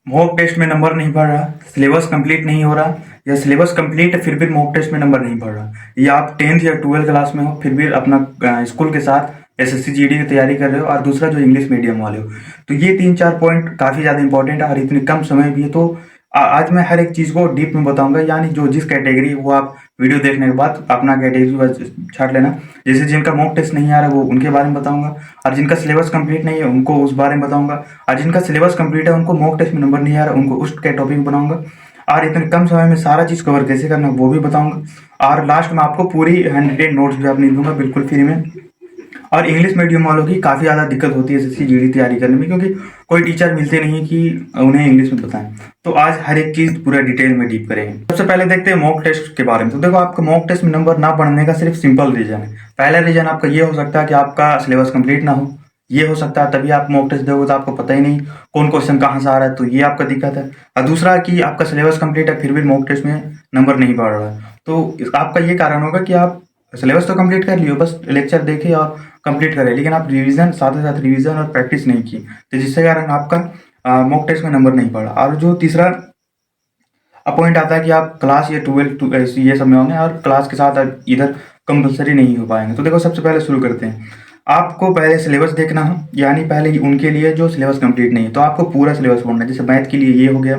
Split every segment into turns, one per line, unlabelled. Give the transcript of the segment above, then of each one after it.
Mock test में number नहीं बढ़ रहा, सिलेबस कंप्लीट नहीं हो रहा, या सिलेबस कंप्लीट है फिर भी मॉक टेस्ट में नंबर नहीं बढ़ रहा, या आप 10th या 12th क्लास में हो फिर भी अपना स्कूल के साथ एसएससी जीडी की तैयारी कर रहे हो, और दूसरा जो इंग्लिश मीडियम वाले हो। तो ये 3-4 पॉइंट काफ़ी ज़्यादा इंपॉर्टेंट है और इतनी कम समय भी है। तो आज मैं हर एक चीज़ को डीप में बताऊंगा, यानी जो जिस कैटेगरी वो आप वीडियो देखने के बाद अपना कैटेगरी बस छाट लेना। जैसे जिनका मॉक टेस्ट नहीं आ रहा वो उनके बारे में बताऊंगा, और जिनका सिलेबस कंप्लीट नहीं है उनको उस बारे में बताऊंगा, और जिनका सिलेबस कंप्लीट है उनको मॉक टेस्ट में नंबर नहीं आ रहा उनको उस के टॉपिक बनाऊंगा, और इतने कम समय में सारा चीज़ कवर कैसे करना है वो भी बताऊंगा। और लास्ट में आपको पूरी हैंड नोट्स भी अपनी दूंगा बिल्कुल फ्री में। और इंग्लिश मीडियम वालों की काफ़ी ज़्यादा दिक्कत होती है एसएससी जीडी तैयारी करने में, क्योंकि कोई टीचर मिलते नहीं कि उन्हें इंग्लिश में बताएं। तो आज हर एक चीज़ पूरा डिटेल में डीप करेंगे। सबसे पहले देखते हैं मॉक टेस्ट के बारे में। तो देखो, आपका मॉक टेस्ट में नंबर ना बढ़ने का सिर्फ सिंपल रीजन है। पहला रीजन आपका ये हो सकता है कि आपका सिलेबस कंप्लीट ना हो, ये हो सकता है, तभी आप मॉक टेस्ट दोगे तो आपको पता ही नहीं कौन क्वेश्चन कहाँ से आ रहा है, तो ये आपका दिक्कत है। और दूसरा कि आपका सिलेबस कंप्लीट है फिर भी मॉक टेस्ट में नंबर नहीं बढ़ रहा है, तो आपका ये कारण होगा कि आप सिलेबस तो कंप्लीट कर लियो, बस लेक्चर देखे और कंप्लीट करें, लेकिन आप रिवीजन साथ ही साथ रिवीजन और प्रैक्टिस नहीं की, तो जिससे कारण आपका मॉक टेस्ट में नंबर नहीं पड़ा। और जो तीसरा पॉइंट आता है कि आप क्लास या 12 ये सब में होंगे और क्लास के साथ आप इधर कंपलसरी नहीं हो पाएंगे। तो देखो, सबसे पहले शुरू करते हैं। आपको पहले सिलेबस देखना है, यानी पहले उनके लिए जो सिलेबस कंप्लीट नहीं है तो आपको पूरा सिलेबस पढ़ना है। जैसे मैथ के लिए ये हो गया,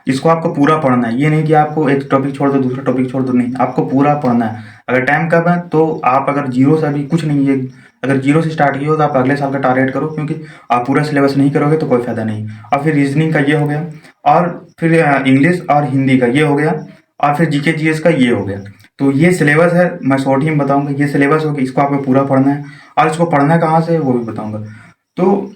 इसको आपको पूरा पढ़ना है, ये नहीं कि आपको एक टॉपिक छोड़ दो दूसरा टॉपिक छोड़ दो, नहीं, आपको पूरा पढ़ना है। अगर टाइम कम है तो आप अगर जीरो से अभी कुछ नहीं है, अगर जीरो से स्टार्ट किया हो तो आप अगले साल का टारगेट करो, क्योंकि आप पूरा सिलेबस नहीं करोगे तो कोई फायदा नहीं। और फिर रीजनिंग का ये हो गया, और फिर इंग्लिश और हिंदी का ये हो गया, और फिर जीके जीएस का ये हो गया। तो ये सिलेबस है, मैं शॉर्ट ही में बताऊंगा। ये सिलेबस होगा, इसको आपको पूरा पढ़ना है, और इसको पढ़ना कहाँ से है वो भी बताऊंगा। तो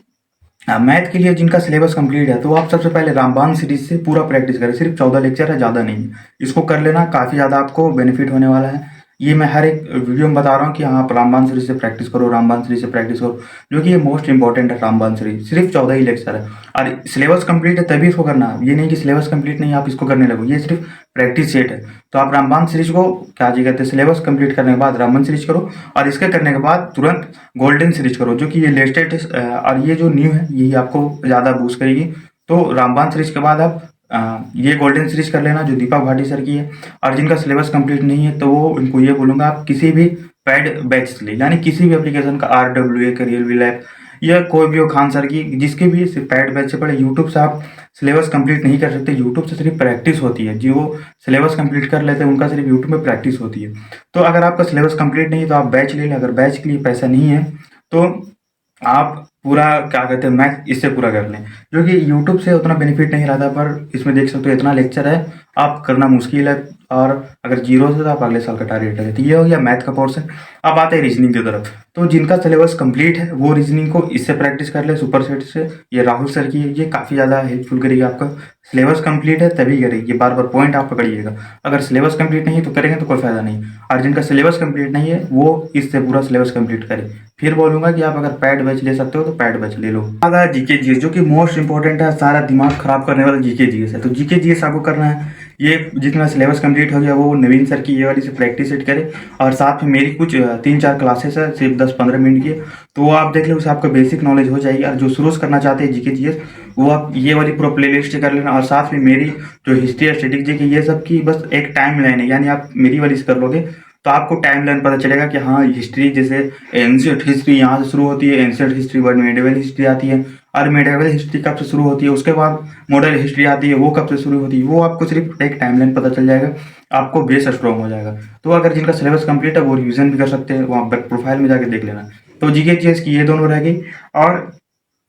मैथ के लिए जिनका सिलेबस कंप्लीट है तो आप सबसे पहले रामबाण सीरीज से पूरा प्रैक्टिस करें। सिर्फ 14 लेक्चर है, ज़्यादा नहीं है, इसको कर लेना, काफ़ी ज़्यादा आपको बेनिफिट होने वाला है। ये मैं हर एक वीडियो में बता रहा हूँ कि हाँ, आप रामबाण सीरीज से प्रैक्टिस करो, रामबाण सीरीज से प्रैक्टिस करो, जो कि ये मोस्ट इंपॉर्टेंट है। रामबाण सीरीज सिर्फ 14 ही लेक्चर है, और सिलेबस कंप्लीट है तभी इसको करना है, ये नहीं कि सिलेबस कंप्लीट नहीं आप इसको करने लगो, ये सिर्फ प्रैक्टिस सेट है। तो आप रामबाण सीरीज को क्या जी कहते हैं, सिलेबस कंप्लीट करने के बाद रामबाण सीरीज करो, और इसके करने के बाद तुरंत गोल्डन सीरीज करो, जो कि ये लेटेस्ट और ये जो न्यू है यही आपको ज़्यादा बूस्ट करेगी। तो रामबाण सीरीज के बाद आप ये गोल्डन सीरीज कर लेना जो दीपक भाटी सर की है। और जिनका सिलेबस कंप्लीट नहीं है तो वो उनको ये बोलूँगा, आप किसी भी पेड बैच ले, यानी किसी भी एप्लीकेशन का RWA करियर भी लैब या कोई भी हो, खान सर की, जिसके भी पेड बैच से पढ़े। यूट्यूब से आप सिलेबस कंप्लीट नहीं कर सकते, यूट्यूब से सिर्फ प्रैक्टिस होती है, जो सिलेबस कंप्लीट कर लेते हैं उनका सिर्फ यूट्यूब में प्रैक्टिस होती है। तो अगर आपका सिलेबस कंप्लीट नहीं है तो आप बैच ले लें, अगर बैच के लिए पैसा नहीं है तो आप पूरा क्या कहते हैं मैथ इससे पूरा कर लें, जो कि यूट्यूब से उतना बेनिफिट नहीं रहता, पर इसमें देख सकते हो इतना लेक्चर है, आप करना मुश्किल है। और अगर जीरो से तो आप अगले साल का टारगेट लगे। तो ये हो गया मैथ का पोर्शन। अब आते हैं रीजनिंग की तरफ। तो जिनका सिलेबस कंप्लीट है वो रीजनिंग को इससे प्रैक्टिस कर ले, सुपर सेट से। ये राहुल सर की है, ये काफ़ी ज़्यादा हेल्पफुल करेगी। आपका सिलेबस कंप्लीट है तभी करेगी, ये बार बार पॉइंट आप पकड़िएगा। अगर सिलेबस कंप्लीट नहीं है तो करेंगे तो कोई फायदा नहीं, और जिनका सिलेबस कंप्लीट नहीं है वो इससे पूरा सिलेबस कंप्लीट करें। फिर बोलूंगा कि आप अगर पैड बैच ले सकते हो तो पैड बैच ले लो। आधा जीके जीएस, जो कि मोस्ट इंपॉर्टेंट है, सारा दिमाग खराब करने वाला जीके जीएस है। तो जीके जीएस आपको करना है, ये जितना सिलेबस कंप्लीट हो गया वो नवीन सर की ये वाली से प्रैक्टिस सेट करें, और साथ में मेरी कुछ 3-4 क्लासेस है सिर्फ 10-15 मिनट की, तो वो आप देख लो, उससे आपका बेसिक नॉलेज हो जाएगी। और जो शुरू करना चाहते हैं जीके जीएस वो आप ये वाली पूरा प्ले लिस्ट कर लेना, और साथ में मेरी जो हिस्ट्री है, स्टैटिक की, ये सब की बस एक टाइम लाइन है, यानी आप मेरी वाली से कर लोगे तो आपको टाइम लाइन पता चलेगा कि हाँ, हिस्ट्री जैसे एंशिएंट हिस्ट्री यहाँ से शुरू होती है, एंशिएंट हिस्ट्री बाद मेडिवल हिस्ट्री आती है, और मेडिवल हिस्ट्री कब से शुरू होती है, उसके बाद मॉडर्न हिस्ट्री आती है, वो कब से शुरू होती है, वो आपको सिर्फ एक टाइम लाइन पता चल जाएगा, आपको बेस स्ट्रॉन्ग हो जाएगा। तो अगर जिनका सिलेबस कंप्लीट है वो रिविजन भी कर सकते हैं, वहाँ बैक प्रोफाइल में जाके देख लेना। तो जीके जीएस की ये दोनों रह गई, और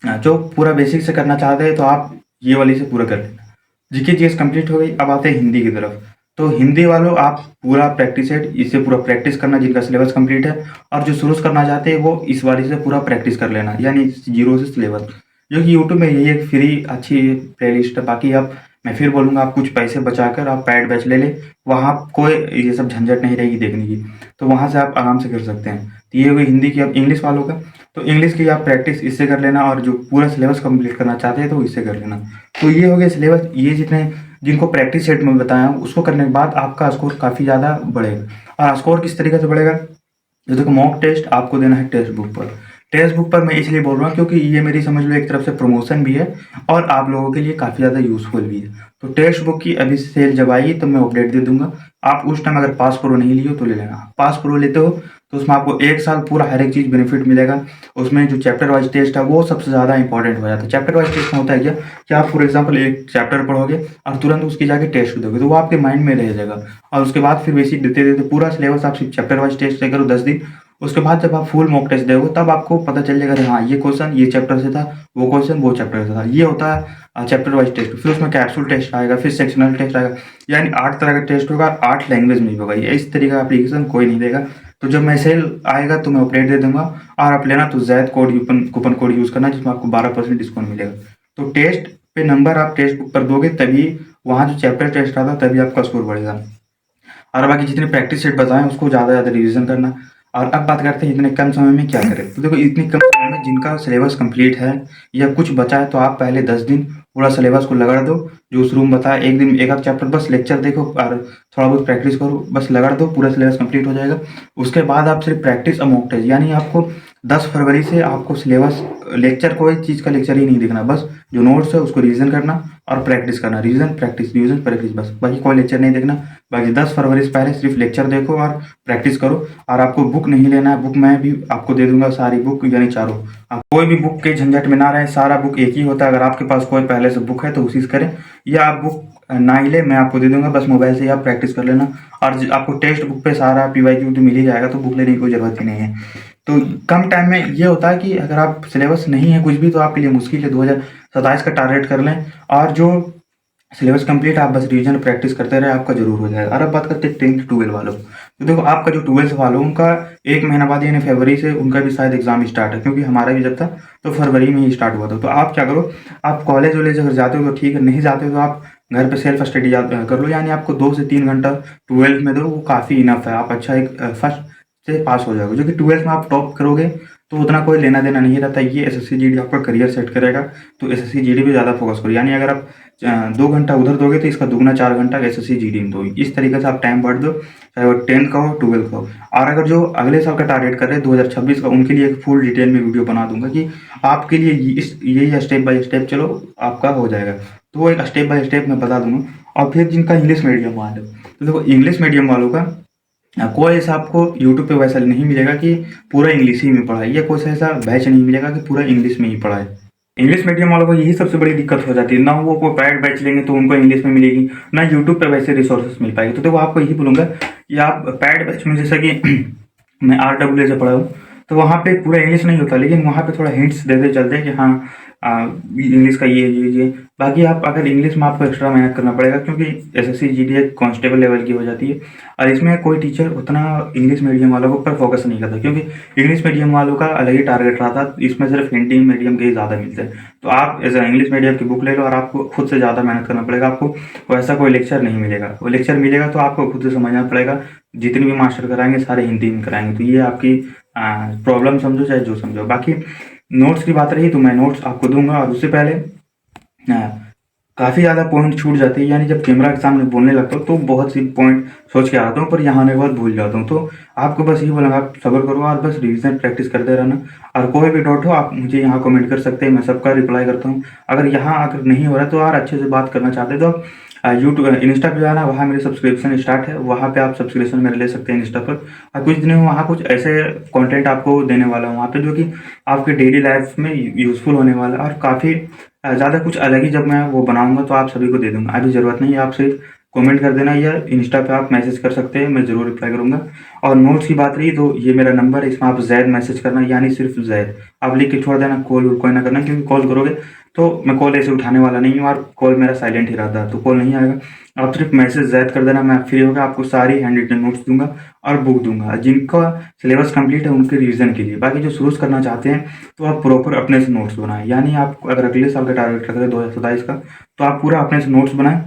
जो पूरा बेसिक से करना चाहते हैं तो आप ये वाली से पूरा कर लेना। जीके जीएस कंप्लीट हो गई। अब आते हैं हिंदी की तरफ। तो हिंदी वालों, आप पूरा प्रैक्टिस है, इससे पूरा प्रैक्टिस करना जिनका सिलेबस कंप्लीट है, और जो शुरू करना चाहते हैं वो इस वाली से पूरा प्रैक्टिस कर लेना, यानी जीरो से सिलेबस, जो कि यूट्यूब में यही एक फ्री अच्छी प्लेलिस्ट है। बाकी आप, मैं फिर बोलूँगा, आप कुछ पैसे बचाकर आप पैड बैच ले लें, वहाँ कोई ये सब झंझट नहीं रहेगी देखने की, तो वहाँ से आप आराम से कर सकते हैं। तो ये हो गई हिंदी की। अब इंग्लिश वालों का, तो इंग्लिश की आप प्रैक्टिस इससे कर लेना, और जो पूरा सिलेबस कंप्लीट करना चाहते हैं तो इससे कर लेना। तो ये हो गया सिलेबस। ये जितने जिनको प्रैक्टिस सेट में बताया हूँ उसको करने के बाद आपका स्कोर काफ़ी ज़्यादा बढ़ेगा। और स्कोर किस तरीके से बढ़ेगा, जो देखो, मॉक टेस्ट आपको देना है टेक्स्ट बुक पर, टेक्स्ट बुक पर मैं इसलिए बोल रहा हूँ क्योंकि ये मेरी समझ लो एक तरफ से प्रमोशन भी है और आप लोगों के लिए काफ़ी ज़्यादा यूज़फुल भी है। तो टेक्स्ट बुक की अभी सेल जब आएगी तो मैं अपडेट दे दूंगा। आप उस टाइम अगर पास प्रो नहीं लियो तो ले लेना। पास प्रो लेते हो तो उसमें आपको 1 साल पूरा हर एक चीज़ बेनिफिट मिलेगा। उसमें जो चैप्टर वाइज टेस्ट है वो सबसे ज़्यादा इंपॉर्टेंट हो जाता है। चैप्टर वाइज टेस्ट में होता है क्या कि आप फॉर एग्जाम्पल एक चैप्टर पढ़ोगे और तुरंत उसकी जाके टेस्ट दोगे तो वो आपके माइंड में रह जाएगा और उसके बाद फिर बेसिक देते देते पूरा सिलेबस आप सिर्फ चैप्टर वाइज टेस्ट करो 10 दिन। उसके बाद जब आप फुल मॉक टेस्ट दोगे तब आपको पता चल जाएगा अरे हाँ ये क्वेश्चन ये चैप्टर से था, वो क्वेश्चन वो चैप्टर से था। ये होता है चैप्टर वाइज टेस्ट। फिर उसमें कैप्सूल टेस्ट आएगा, फिर सेक्शनल टेस्ट आएगा, यानी 8 तरह का टेस्ट होगा, 8 लैंग्वेज में होगा। ये इस तरीके का एप्लीकेशन कोई नहीं देगा। तो जब मैं सेल आएगा तो मैं अपडेट दे दूंगा और आप लेना तो Zaid code coupon code use करना जिसमें आपको 12% डिस्काउंट मिलेगा। तो टेस्ट पे नंबर आप टेक्स्ट बुक पर दोगे तभी वहाँ जो चैप्टर टेस्ट आता तभी आपका स्कोर बढ़ेगा। और बाकी जितने प्रैक्टिस सेट बताएं उसको ज़्यादा ज़्यादा रिवीजन करना। और अब बात करते हैं इतने कम समय में क्या करें। तो देखो इतनी कम समय में जिनका सिलेबस कंप्लीट है या कुछ बचा है तो आप पहले 10 दिन पूरा सिलेबस को लगड़ दो। जो उस रूम बताया एक दिन एक आध चैप्टर बस लेक्चर देखो और थोड़ा बहुत प्रैक्टिस करो, बस लगड़ दो, पूरा सिलेबस कंप्लीट हो जाएगा। उसके बाद आप सिर्फ प्रैक्टिस और मॉक टेस्ट, यानी आपको 10 फरवरी से आपको सिलेबस लेक्चर कोई चीज़ का लेक्चर ही नहीं देखना, बस जो नोट्स है उसको रिवीजन करना और प्रैक्टिस करना। रिवीजन प्रैक्टिस रिवीजन प्रैक्टिस, बस बाकी कोई लेक्चर नहीं देखना। बाकी 10 फरवरी से पहले सिर्फ लेक्चर देखो और प्रैक्टिस करो। और आपको बुक नहीं लेना है, बुक मैं भी आपको दे दूंगा सारी बुक, यानी चारों। आप कोई भी बुक के झंझट में ना रहे, सारा बुक एक ही होता है। अगर आपके पास कोई पहले से बुक है तो उसी से करें, या आप बुक ना ही ले मैं आपको दे दूंगा, बस मोबाइल से ही आप प्रैक्टिस कर लेना। और आपको टेक्स्ट बुक पे सारा PYQ तो मिल ही जाएगा, तो बुक लेने की कोई जरूरत ही नहीं है। तो कम टाइम में ये होता है कि अगर आप सिलेबस नहीं है कुछ भी तो आपके लिए मुश्किल है। 2027 का टारगेट कर लें और जो सिलेबस कंप्लीट आप बस रिवीजन प्रैक्टिस करते रहे, आपका जरूर हो जाएगा। और अब बात करते हैं 10th 12 वालों। तो देखो आपका जो 12th वालों उनका 1 महीना बाद यानी फरवरी से उनका भी शायद एग्जाम स्टार्ट है, क्योंकि हमारा भी जब था तो फरवरी में ही स्टार्ट हुआ था। तो आप क्या करो, आप कॉलेज वॉलेज अगर जाते हो तो ठीक है, नहीं जाते हो तो आप घर पे सेल्फ स्टडी कर लो। यानी आपको 2 से 3 घंटा 12th में दो, वो काफ़ी इनफ है। आप अच्छा एक फर्स्ट से पास हो जाओगे। जो कि 12th में आप टॉप करोगे तो उतना कोई लेना देना नहीं रहता। ये SSC GD आपका करियर सेट करेगा। तो SSC GD पे ज़्यादा फोकस करो, यानी अगर आप 2 घंटा उधर दोगे तो इसका दुगना 4 घंटा SSC GD में दो। इस तरीके से आप टाइम बढ़ दो, चाहे वो 10th का हो 12th का हो। और अगर जो अगले साल का टारगेट कर रहे हैं 2026 का, उनके लिए एक फुल डिटेल में वीडियो बना दूंगा कि आपके लिए यही स्टेप बाय स्टेप चलो आपका हो जाएगा। तो वो एक स्टेप बाय स्टेप मैं बता दूंगा। और फिर जिनका इंग्लिश मीडियम वाला है, तो देखो इंग्लिश मीडियम वालों का कोई ऐसा आपको यूट्यूब पे वैसा नहीं मिलेगा कि पूरा इंग्लिश ही में पढ़ाई, या कोई ऐसा बैच नहीं मिलेगा कि पूरा इंग्लिश में ही पढ़ाए। इंग्लिश मीडियम वालों को यही सबसे बड़ी दिक्कत हो जाती है, ना वो कोई पैड बैच लेंगे तो उनको इंग्लिश में मिलेगी, ना यूट्यूब पे वैसे रिसोर्सेस मिल पाएगी। तो देखो आपको यही बोलूँगा कि आप पैड बैच में, जैसा कि मैं RWA से पढ़ा हूँ, तो वहाँ पे पूरा इंग्लिश नहीं होता, लेकिन वहाँ पे थोड़ा हिंट्स देते चलते हैं कि हाँ इंग्लिश का ये। बाकी आप अगर इंग्लिश में आपको एक्स्ट्रा मेहनत करना पड़ेगा, क्योंकि SSC GD कांस्टेबल लेवल की हो जाती है। और इसमें कोई टीचर उतना इंग्लिश मीडियम वालों के ऊपर फोकस नहीं करता, क्योंकि इंग्लिश मीडियम वालों का अलग ही टारगेट रहता है। इसमें सिर्फ हिंदी मीडियम के ही ज़्यादा मिलते हैं। तो आप एज इंग्लिश मीडियम की बुक ले लो और आपको खुद से ज़्यादा मेहनत करना पड़ेगा। आपको वैसा कोई लेक्चर नहीं मिलेगा, वो लेक्चर मिलेगा तो आपको खुद से समझना पड़ेगा। जितने भी मास्टर कराएंगे सारे हिंदी में कराएंगे। तो ये आपकी प्रॉब्लम समझो चाहे जो समझो। बाकी नोट्स की बात रही तो मैं नोट्स आपको दूंगा। और उससे पहले काफ़ी ज़्यादा पॉइंट छूट जाते हैं, यानी जब कैमरा के सामने बोलने लगता हूँ तो बहुत सी पॉइंट सोच के आता हूँ, पर यहाँ आने के बाद भूल जाता हूँ। तो आपको बस यही बोलूँगा, आप सब्र करो और बस रिवीजन प्रैक्टिस करते रहना। और कोई भी डाउट हो आप मुझे यहाँ कमेंट कर सकते हैं, मैं सबका रिप्लाई करता हूँ। अगर नहीं हो रहा तो और अच्छे से बात करना चाहते तो आप यूट्यूब इंस्टा पे जाना, वहाँ मेरे सब्सक्रिप्शन स्टार्ट है, वहाँ पे आप सब्सक्रिप्शन मेरे ले सकते हैं इंस्टा पर। और कुछ दिन में वहाँ कुछ ऐसे कंटेंट आपको देने वाला हूँ वहाँ पे, जो कि आपके डेली लाइफ में यूज़फुल होने वाला है। और काफ़ी ज़्यादा कुछ अलग ही जब मैं वो बनाऊंगा तो आप सभी को दे दूंगा। अभी ज़रूरत नहीं है, आप सिर्फ कमेंट कर देना या इंस्टा पे आप मैसेज कर सकते हैं, मैं ज़रूर रिप्लाई करूंगा। और नोट्स की बात रही तो ये मेरा नंबर है, इसमें आप जैद मैसेज करना, यानी सिर्फ जैद आप लिख के छोड़ देना। कॉल कोई ना करना, क्योंकि कॉल करोगे तो मैं कॉल ऐसे उठाने वाला नहीं हूँ और कॉल मेरा साइलेंट ही रहता है, तो कॉल नहीं आएगा। आप सिर्फ मैसेज जैद कर देना, मैं फ्री होगा आपको सारी हैंड रिटन नोट्स दूंगा और बुक दूंगा जिनका सिलेबस कंप्लीट है उनके रिवीजन के लिए। बाकी जो शुरू करना चाहते हैं तो आप प्रॉपर अपने से नोट्स बनाएं, यानी आप अगर अगले साल का टारगेट रख रहे हैं 2027 का, तो आप पूरा अपने से नोट्स बनाएं।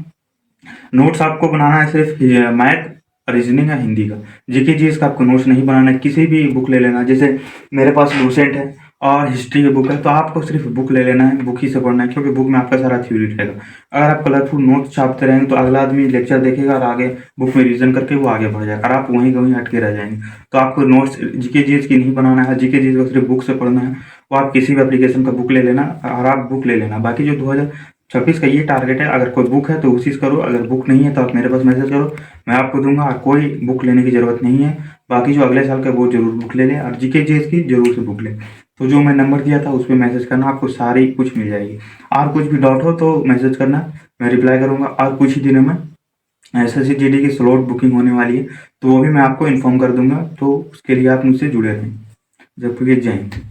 नोट्स आपको बनाना है सिर्फ मैथ, रीजनिंग या हिंदी का। GK GS का आपको नोट्स नहीं बनाना है। किसी भी बुक ले लेना, जैसे मेरे पास लूसेंट है और हिस्ट्री की बुक है, तो आपको सिर्फ बुक ले लेना है, बुक ही से पढ़ना है, क्योंकि बुक में आपका सारा थ्योरी रहेगा। अगर आप कलरफुल नोट्स छापते रहेंगे तो अगला आदमी लेक्चर देखेगा और आगे बुक में रिवीजन करके वो आगे बढ़ जाएगा और आप वहीं वहीं अटके रह जाएंगे। तो आपको नोट्स जीके जीएस की नहीं बनाना है, जीके जीएस को सिर्फ बुक से पढ़ना है। वो आप किसी भी एप्लीकेशन का बुक ले लेना और आप बुक ले लेना। बाकी जो 2026 का ये टारगेट है, अगर कोई बुक है तो उसी से करो, अगर बुक नहीं है तो आप मेरे पास मैसेज करो, मैं आपको दूंगा। और कोई बुक लेने की ज़रूरत नहीं है। बाकी जो अगले साल का वो जरूर बुक ले लें और जीके जीएस की जरूर से बुक लें। तो जो मैं नंबर दिया था उस पर मैसेज करना, आपको सारी कुछ मिल जाएगी। और कुछ भी डाउट हो तो मैसेज करना, मैं रिप्लाई करूंगा। और कुछ ही दिनों में एसएससी जीडी की स्लॉट बुकिंग होने वाली है, तो वो भी मैं आपको इन्फॉर्म कर दूंगा। तो उसके लिए आप मुझसे जुड़े रहें। जब तक जय हिंद।